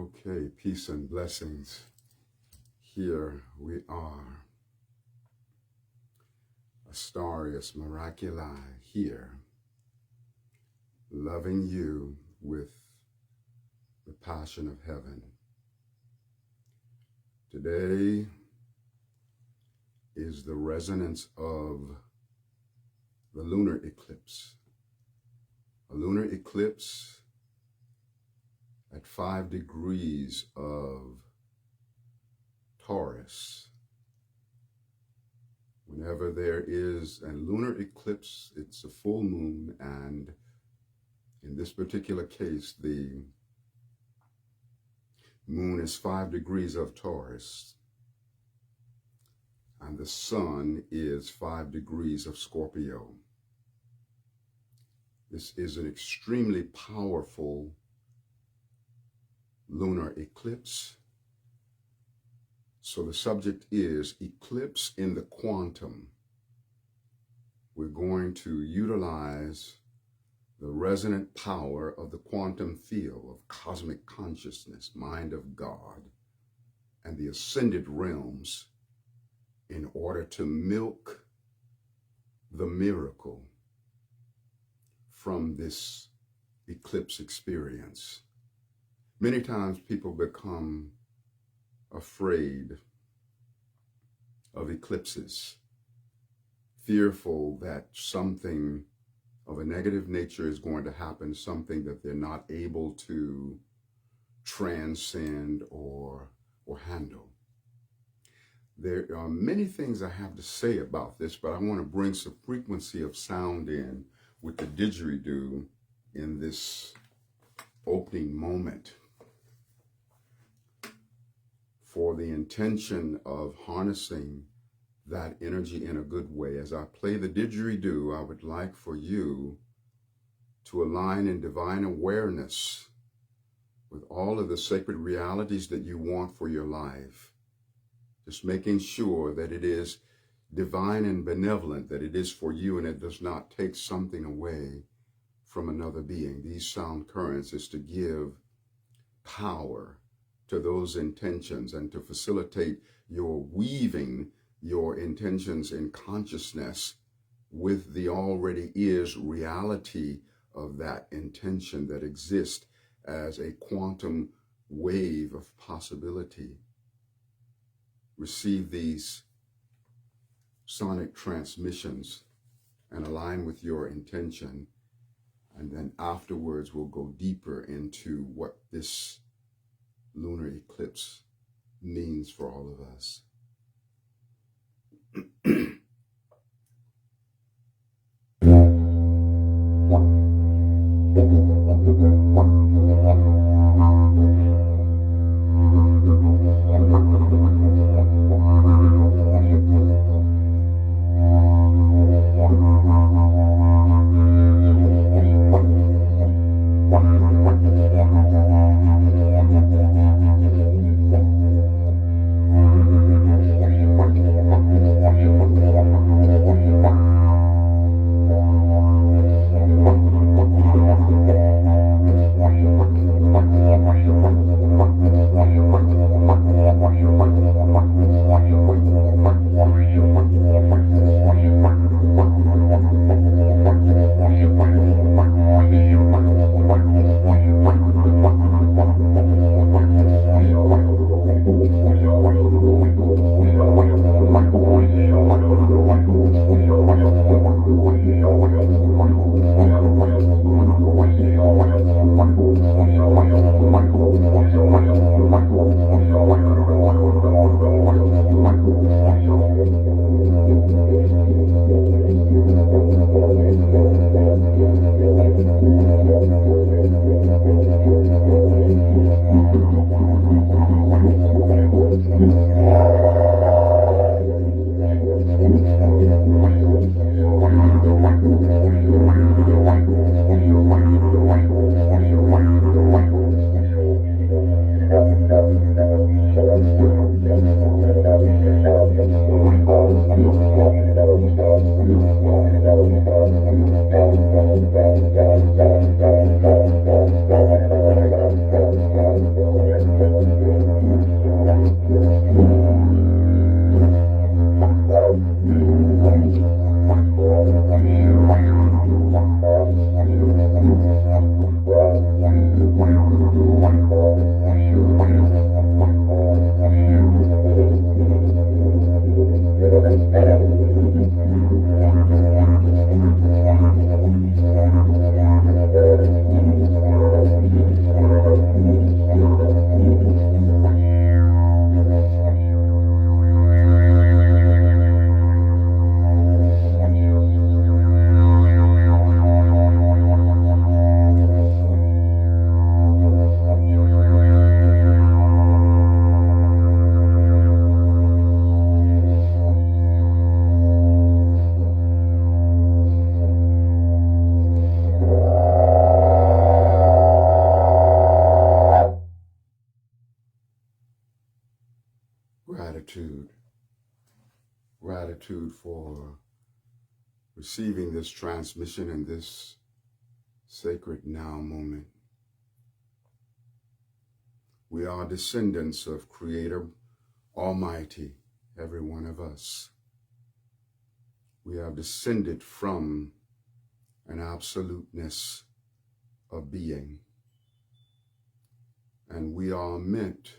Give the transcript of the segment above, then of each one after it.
Okay, peace and blessings. Here we are. Astarius Miraculii here, loving you with the passion of heaven. Today is the resonance of the lunar eclipse. A lunar eclipse at 5 degrees of Taurus. Whenever there is a lunar eclipse, it's a full moon, and in this particular case, the moon is 5 degrees of Taurus, and the sun is 5 degrees of Scorpio. This is an extremely powerful lunar eclipse. So the subject is eclipse in the quantum. We're going to utilize the resonant power of the quantum field of cosmic consciousness, mind of God, and the ascended realms in order to milk the miracle from this eclipse experience. Many times people become afraid of eclipses, fearful that something of a negative nature is going to happen, something that they're not able to transcend or handle. There are many things I have to say about this, but I want to bring some frequency of sound in with the didgeridoo in this opening moment, for the intention of harnessing that energy in a good way. As I play the didgeridoo, I would like for you to align in divine awareness with all of the sacred realities that you want for your life. Just making sure that it is divine and benevolent, that it is for you and it does not take something away from another being. These sound currents is to give power to those intentions and to facilitate your weaving your intentions in consciousness with the already is reality of that intention that exists as a quantum wave of possibility. Receive these sonic transmissions and align with your intention, and then afterwards we'll go deeper into what this lunar eclipse means for all of us. gratitude for receiving this transmission in this sacred now moment. We are descendants of Creator Almighty, every one of us. We have descended from an absoluteness of being. And we are meant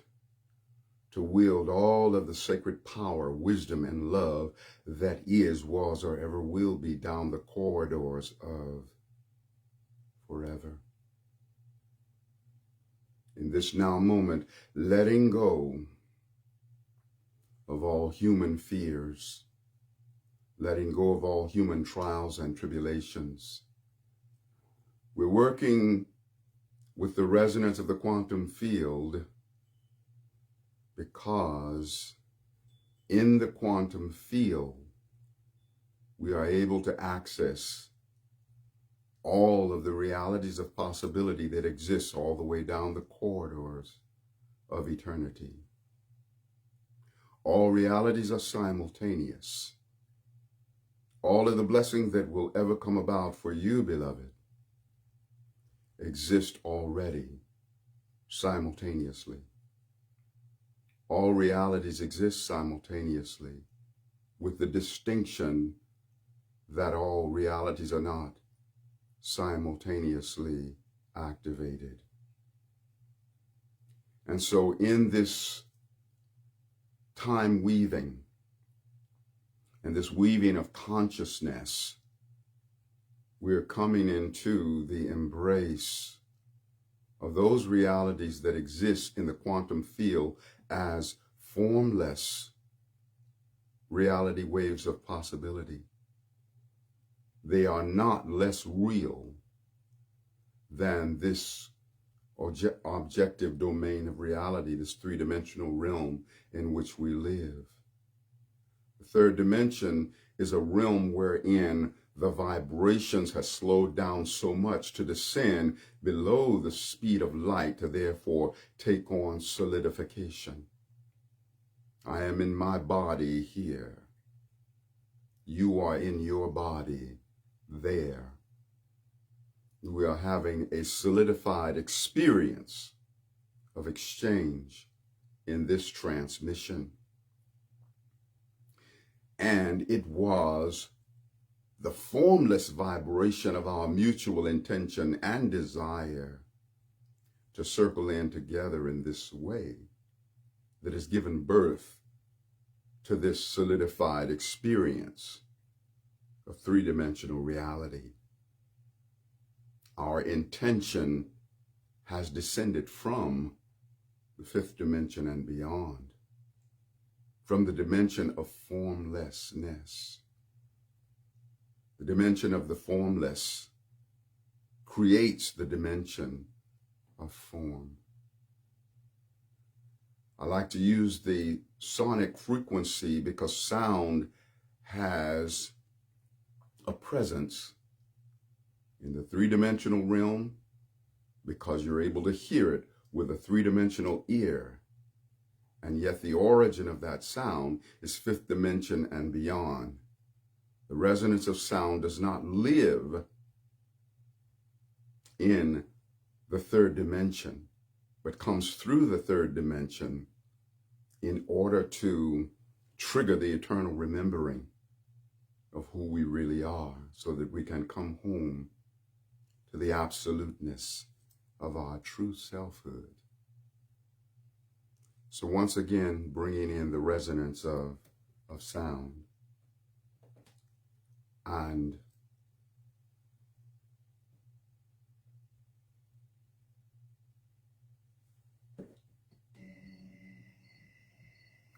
to wield all of the sacred power, wisdom, and love that is, was, or ever will be down the corridors of forever. In this now moment, letting go of all human fears, letting go of all human trials and tribulations. We're working with the resonance of the quantum field because in the quantum field, we are able to access all of the realities of possibility that exists all the way down the corridors of eternity. All realities are simultaneous. All of the blessings that will ever come about for you, beloved, exist already simultaneously. All realities exist simultaneously, with the distinction that all realities are not simultaneously activated. And so in this time weaving, and this weaving of consciousness, we're coming into the embrace of those realities that exist in the quantum field as formless reality waves of possibility. They are not less real than this objective domain of reality, this three-dimensional realm in which we live. The third dimension is a realm wherein the vibrations have slowed down so much to descend below the speed of light to therefore take on solidification. I am in my body here. You are in your body there. We are having a solidified experience of exchange in this transmission. And it was the formless vibration of our mutual intention and desire to circle in together in this way that has given birth to this solidified experience of three-dimensional reality. Our intention has descended from the fifth dimension and beyond, from the dimension of formlessness. The dimension of the formless creates the dimension of form. I like to use the sonic frequency because sound has a presence in the three-dimensional realm because you're able to hear it with a three-dimensional ear. And yet the origin of that sound is fifth dimension and beyond. The resonance of sound does not live in the third dimension, but comes through the third dimension in order to trigger the eternal remembering of who we really are so that we can come home to the absoluteness of our true selfhood. So once again, bringing in the resonance of sound. And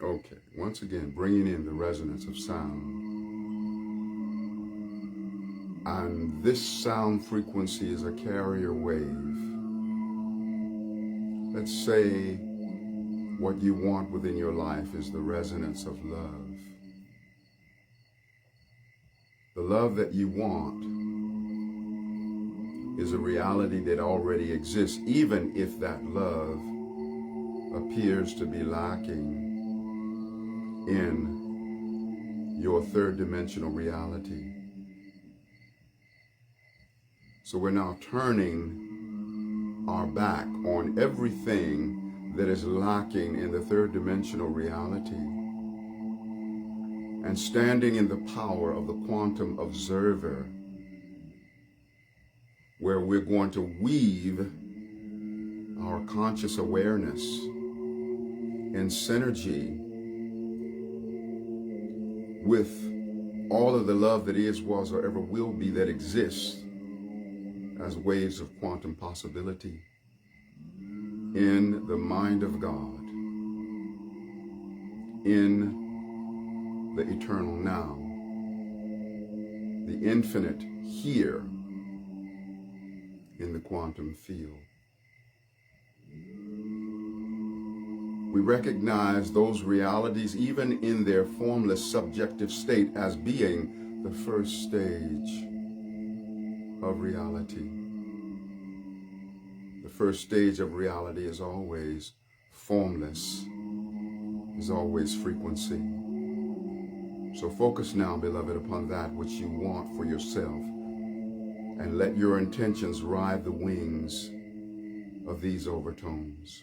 okay, once again, bringing in the resonance of sound. And this sound frequency is a carrier wave. Let's say what you want within your life is the resonance of love. The love that you want is a reality that already exists, even if that love appears to be lacking in your third dimensional reality. So we're now turning our back on everything that is lacking in the third dimensional reality and standing in the power of the quantum observer, where we're going to weave our conscious awareness in synergy with all of the love that is, was, or ever will be that exists as waves of quantum possibility in the mind of God, in the eternal now, the infinite here in the quantum field. We recognize those realities, even in their formless subjective state, as being the first stage of reality. The first stage of reality is always formless, is always frequency. So focus now, beloved, upon that which you want for yourself, and let your intentions ride the wings of these overtones.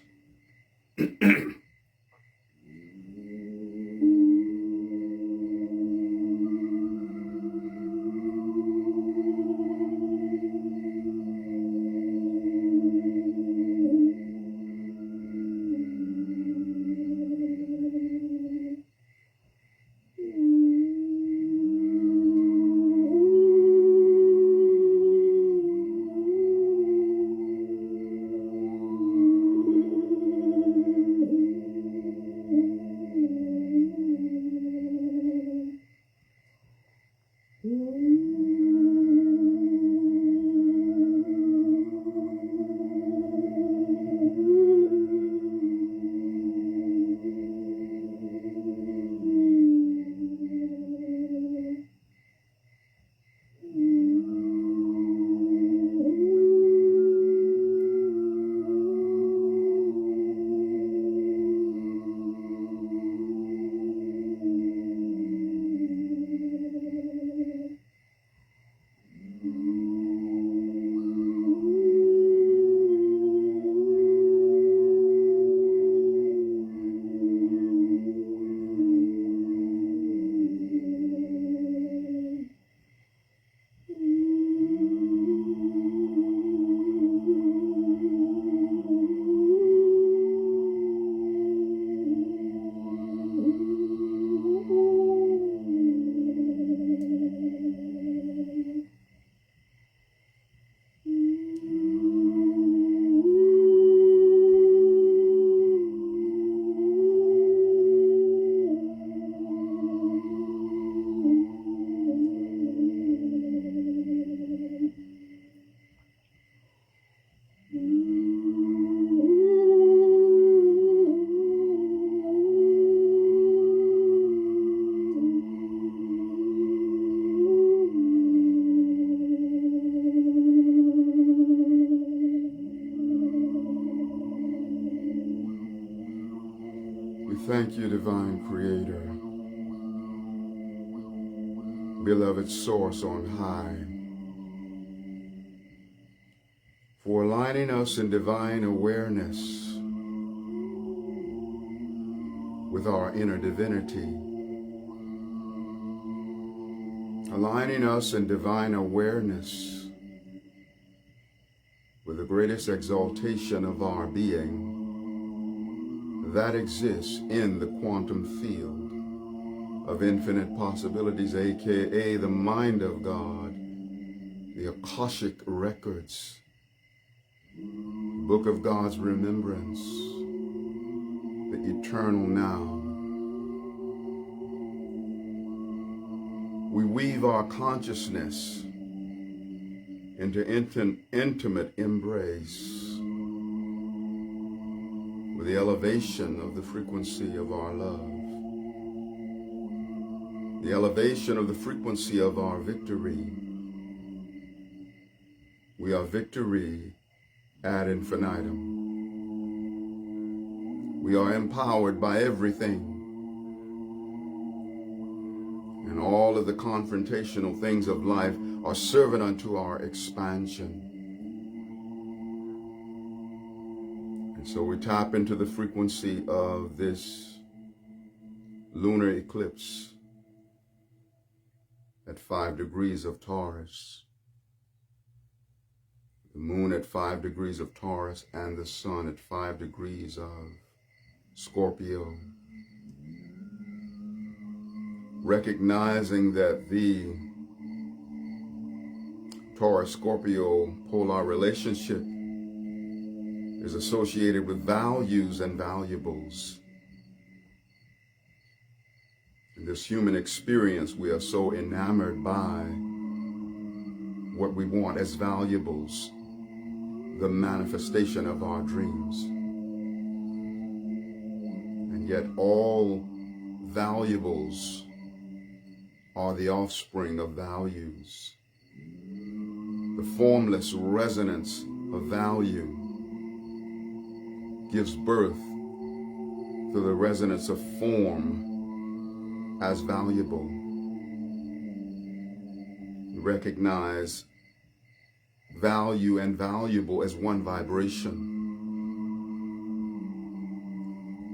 Thank you, Divine Creator, beloved Source on high, for aligning us in divine awareness with our inner divinity, aligning us in divine awareness with the greatest exaltation of our being that exists in the quantum field of infinite possibilities, aka the mind of God, the Akashic records, book of God's remembrance, the eternal now. We weave our consciousness into intimate embrace with the elevation of the frequency of our love, the elevation of the frequency of our victory. We are victory ad infinitum. We are empowered by everything, and And all of the confrontational things of life are serving unto our expansion. And so we tap into the frequency of this lunar eclipse at 5 degrees of Taurus. The moon at 5 degrees of Taurus and the sun at 5 degrees of Scorpio. Recognizing that the Taurus-Scorpio polar relationship is associated with values and valuables. In this human experience, we are so enamored by what we want as valuables, the manifestation of our dreams. And yet all valuables are the offspring of values. The formless resonance of value gives birth to the resonance of form as valuable. Recognize value and valuable as one vibration.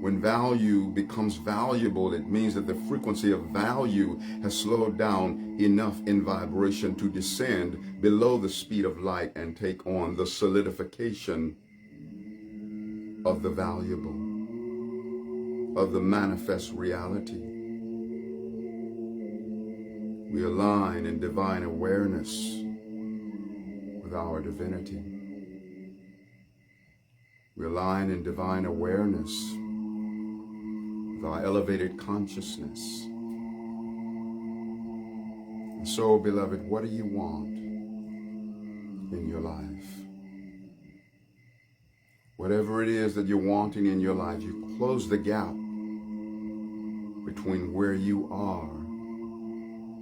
When value becomes valuable, it means that the frequency of value has slowed down enough in vibration to descend below the speed of light and take on the solidification of the valuable, of the manifest reality. We align in divine awareness with our divinity. We align in divine awareness with our elevated consciousness. And so, beloved, what do you want in your life? Whatever it is that you're wanting in your life, you close the gap between where you are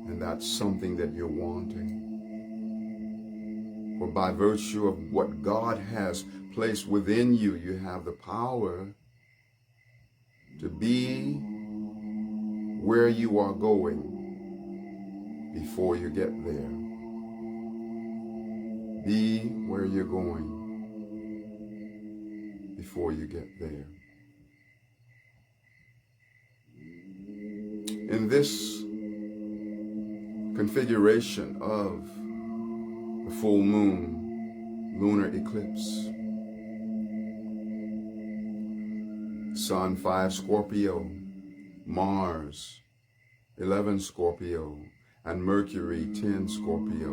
and that's something that you're wanting. For by virtue of what God has placed within you, you have the power to be where you are going before you get there. Be where you're going before you get there. In this configuration of the full moon lunar eclipse, Sun 5 Scorpio, Mars 11 Scorpio, and Mercury 10 Scorpio.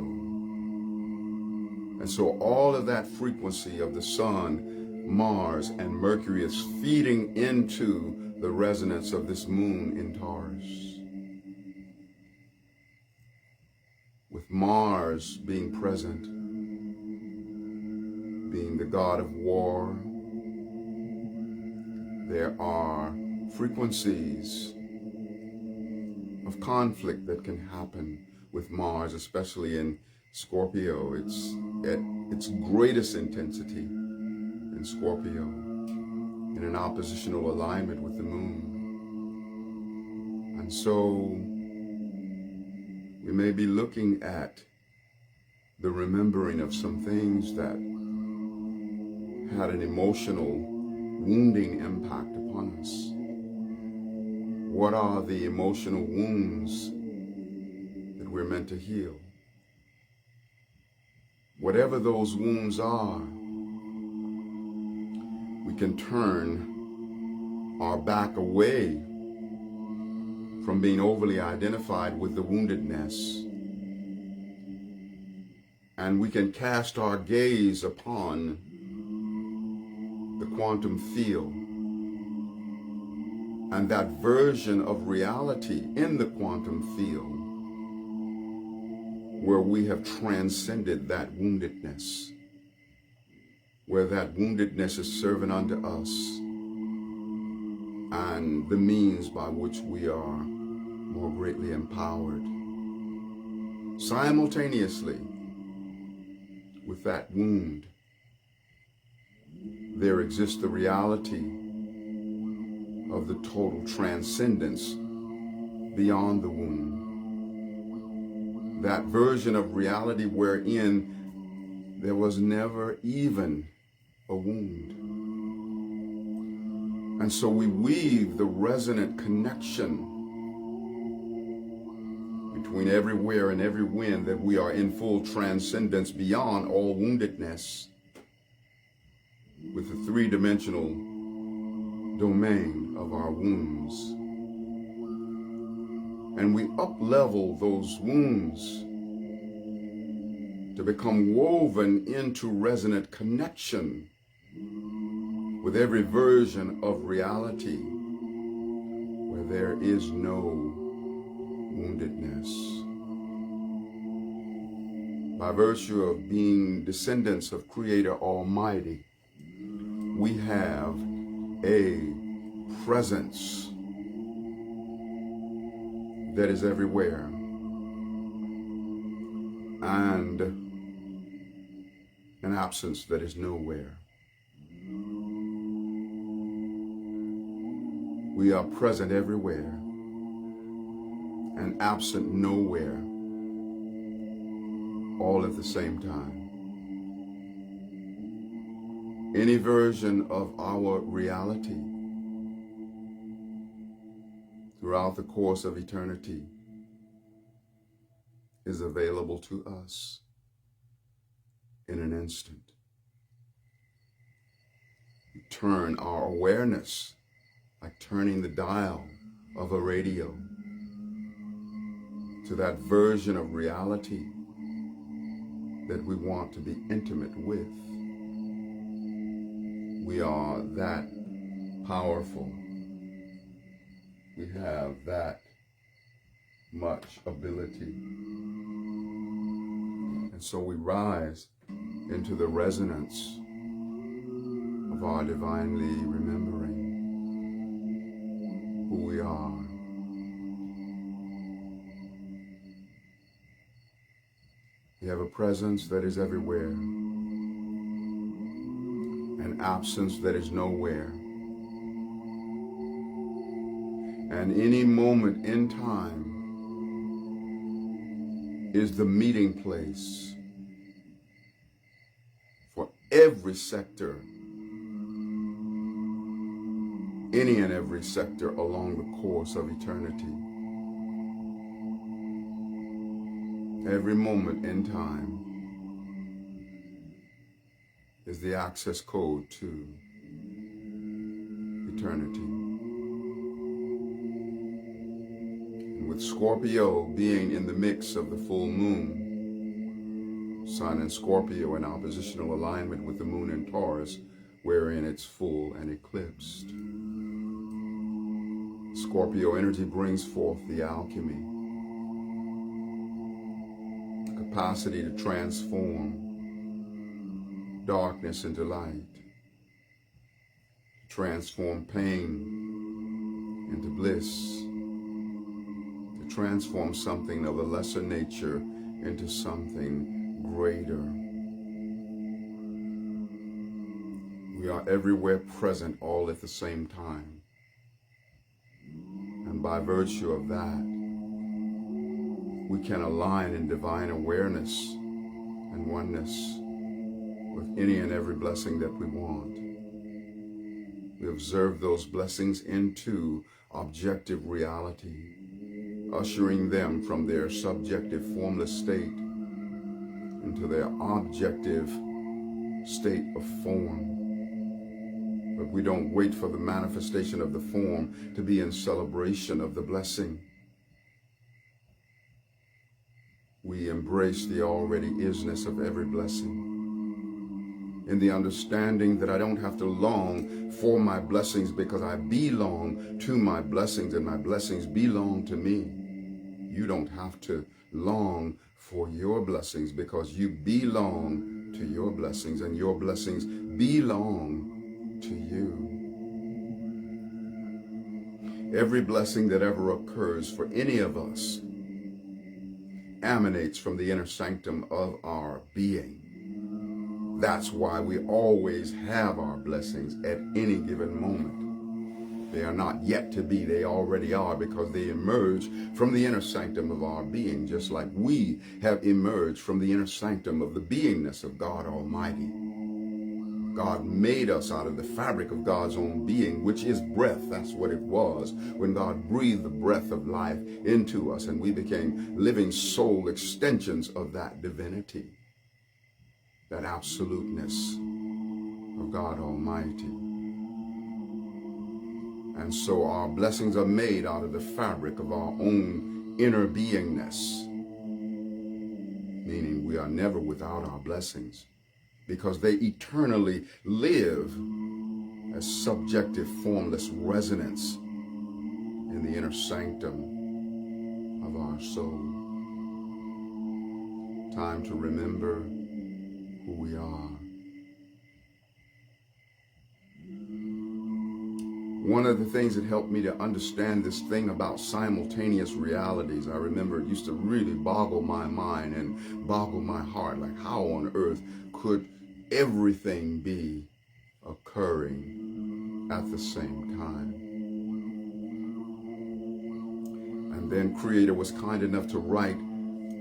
And so all of that frequency of the Sun, Mars, and Mercury is feeding into the resonance of this moon in Taurus. With Mars being present, being the god of war, there are frequencies of conflict that can happen with Mars, especially in Scorpio. It's at its greatest intensity in Scorpio, in an oppositional alignment with the moon. And so we may be looking at the remembering of some things that had an emotional, wounding impact upon us. What are the emotional wounds that we're meant to heal? Whatever those wounds are, we can turn our back away from being overly identified with the woundedness, and we can cast our gaze upon the quantum field and that version of reality in the quantum field where we have transcended that woundedness, where that woundedness is serving unto us and the means by which we are more greatly empowered. Simultaneously with that wound, there exists the reality of the total transcendence beyond the wound. that version of reality wherein there was never even a wound. And so we weave the resonant connection between everywhere and every when that we are in full transcendence beyond all woundedness with the three-dimensional domain of our wounds. And we up-level those wounds to become woven into resonant connection with every version of reality where there is no woundedness. By virtue of being descendants of Creator Almighty, we have a presence that is everywhere and an absence that is nowhere. We are present everywhere and absent nowhere, all at the same time. Any version of our reality throughout the course of eternity is available to us in an instant. We turn our awareness like turning the dial of a radio to that version of reality that we want to be intimate with. We are that powerful. We have that much ability. And so we rise into the resonance of our divinely remembering who we are. We have a presence that is everywhere, an absence that is nowhere. And any moment in time is the meeting place for every sector, any and every sector along the course of eternity. Every moment in time is the access code to eternity. And with Scorpio being in the mix of the full moon, Sun and Scorpio in oppositional alignment with the moon in Taurus, wherein it's full and eclipsed. Scorpio energy brings forth the alchemy, the capacity to transform darkness into light, transform pain into bliss, to transform something of a lesser nature into something greater. We are everywhere present all at the same time. And by virtue of that, we can align in divine awareness and oneness with any and every blessing that we want. We observe those blessings into objective reality, ushering them from their subjective formless state into their objective state of form. But we don't wait for the manifestation of the form to be in celebration of the blessing. We embrace the already isness of every blessing, in the understanding that I don't have to long for my blessings because I belong to my blessings and my blessings belong to me. You don't have to long for your blessings because you belong to your blessings and your blessings belong to you. Every blessing that ever occurs for any of us emanates from the inner sanctum of our being. That's why we always have our blessings at any given moment. They are not yet to be, they already are, because they emerge from the inner sanctum of our being, just like we have emerged from the inner sanctum of the beingness of God Almighty. God made us out of the fabric of God's own being, which is breath. That's what it was when God breathed the breath of life into us, and we became living soul extensions of that divinity, that absoluteness of God Almighty. And so our blessings are made out of the fabric of our own inner beingness, meaning we are never without our blessings, because they eternally live as subjective, formless resonance in the inner sanctum of our soul. Time to remember who we are. One of the things that helped me to understand this thing about simultaneous realities, I remember it used to really boggle my mind and boggle my heart, like how on earth could everything be occurring at the same time? And then Creator was kind enough to write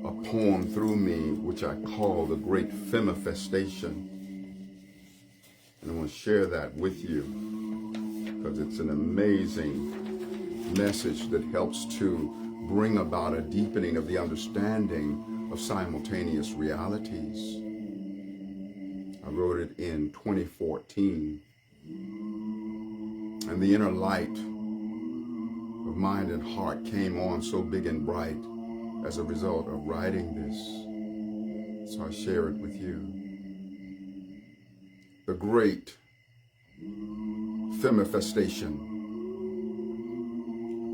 a poem through me, which I call The Great Femifestation. And I want to share that with you, because it's an amazing message that helps to bring about a deepening of the understanding of simultaneous realities. I wrote it in 2014, and the inner light of mind and heart came on so big and bright as a result of writing this. So I share it with you. The Great Femifestation,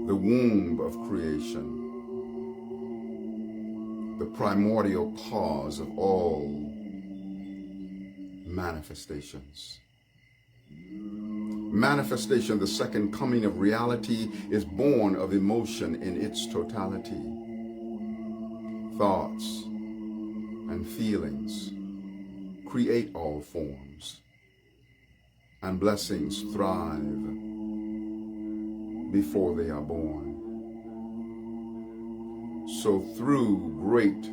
the womb of creation, the primordial cause of all manifestations. Manifestation, the second coming of reality, is born of emotion in its totality. Thoughts and feelings create all forms, and blessings thrive before they are born. So through great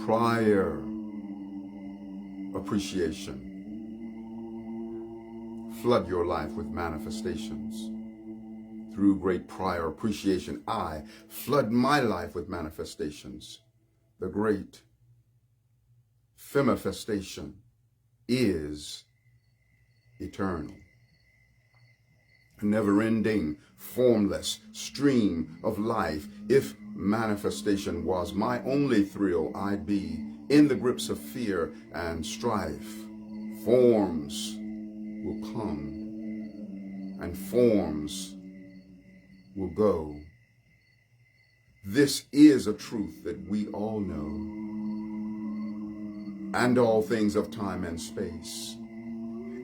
prior appreciation, flood your life with manifestations. Through great prior appreciation, I flood my life with manifestations. The great femifestation is eternal. A never-ending, formless stream of life. If manifestation was my only thrill, I'd be in the grips of fear and strife. Forms will come and forms will go. This is a truth that we all know, and all things of time and space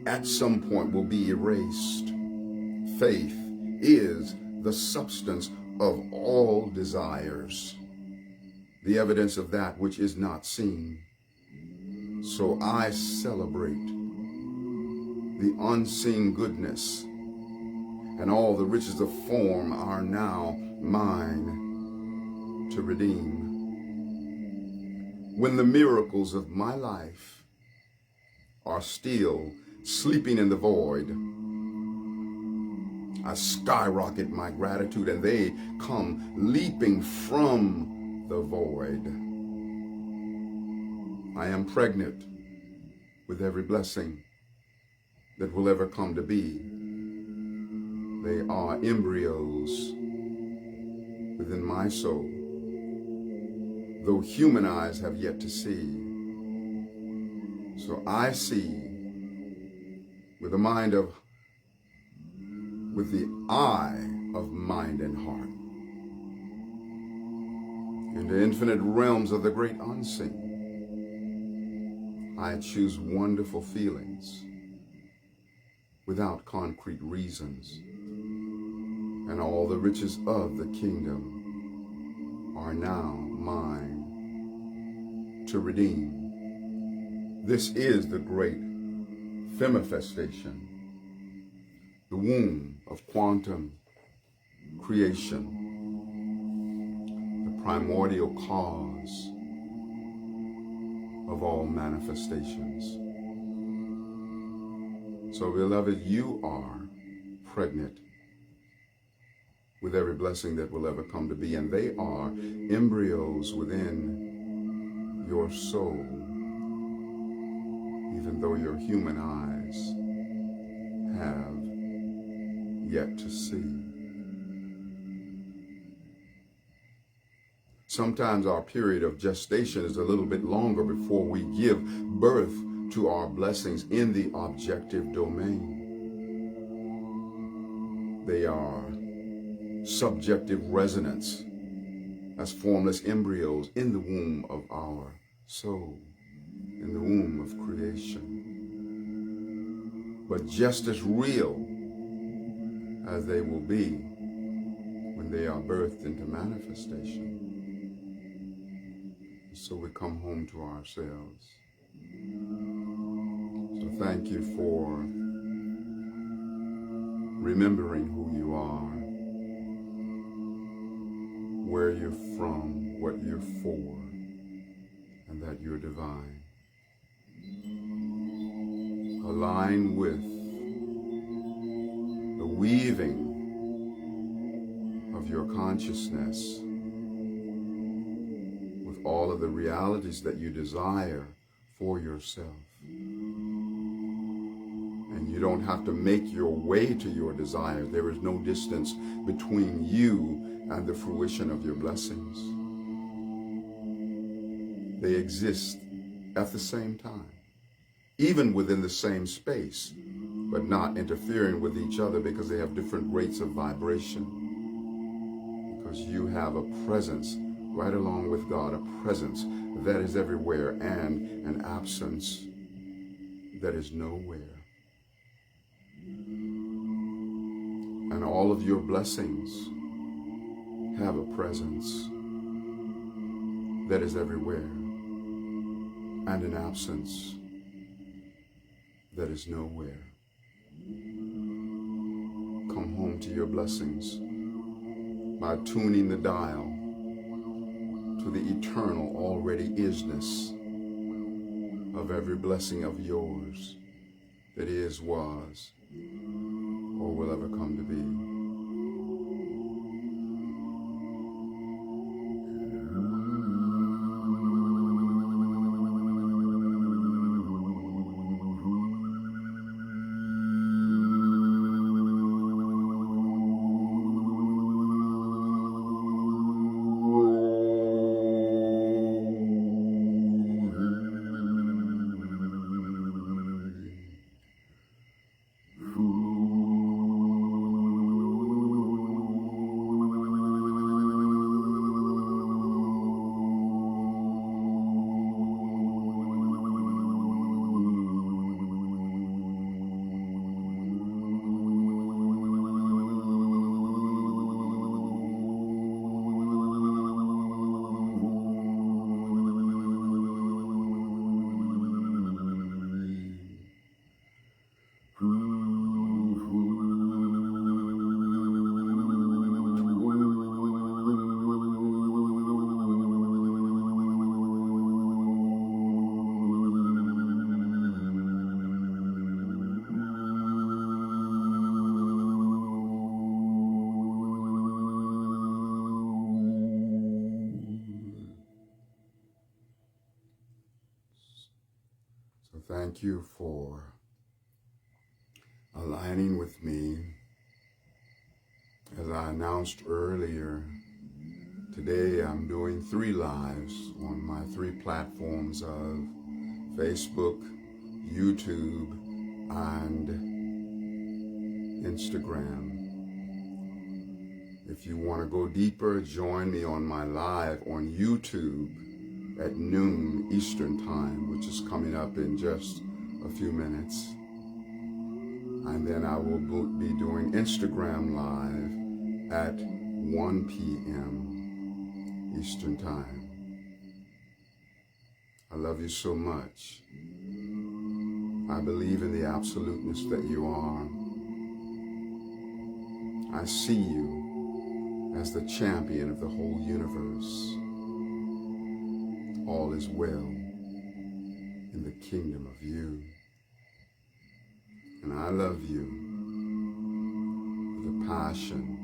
at some point will be erased. Faith is the substance of all desires, the evidence of that which is not seen. So I celebrate the unseen goodness, and all the riches of form are now mine to redeem. When the miracles of my life are still sleeping in the void, I skyrocket my gratitude, and they come leaping from the void. I am pregnant with every blessing that will ever come to be. They are embryos within my soul, though human eyes have yet to see. So I see with the eye of mind and heart in the infinite realms of the great unseen. I choose wonderful feelings without concrete reasons, and all the riches of the kingdom are now mine to redeem. This is the great femifestation, the womb of quantum creation, the primordial cause of all manifestations. So, beloved, you are pregnant with every blessing that will ever come to be, and they are embryos within your soul, even though your human eyes have yet to see. Sometimes our period of gestation is a little bit longer before we give birth to our blessings in the objective domain. They are subjective resonance as formless embryos in the womb of our soul, in the womb of creation. But just as real as they will be when they are birthed into manifestation. So we come home to ourselves. So thank you for remembering who you are, where you're from, what you're for, and that you're divine. Align with the weaving of your consciousness with all of the realities that you desire for yourself. And you don't have to make your way to your desire. There is no distance between you and the fruition of your blessings. They exist at the same time, even within the same space, but not interfering with each other because they have different rates of vibration. Because you have a presence right along with God, a presence that is everywhere and an absence that is nowhere. And all of your blessings have a presence that is everywhere and an absence that is nowhere. Come home to your blessings by tuning the dial to the eternal already isness of every blessing of yours that is, was, or will ever come to be. Thank you for aligning with me. As I announced earlier, today I'm doing 3 lives on my 3 platforms of Facebook, YouTube, and Instagram. If you want to go deeper, join me on my live on YouTube at noon Eastern Time, which is coming up in just a few minutes. And then I will be doing Instagram Live at 1 p.m. Eastern Time. I love you so much. I believe in the absoluteness that you are. I see you as the champion of the whole universe. All is well in the kingdom of you. And I love you with a passion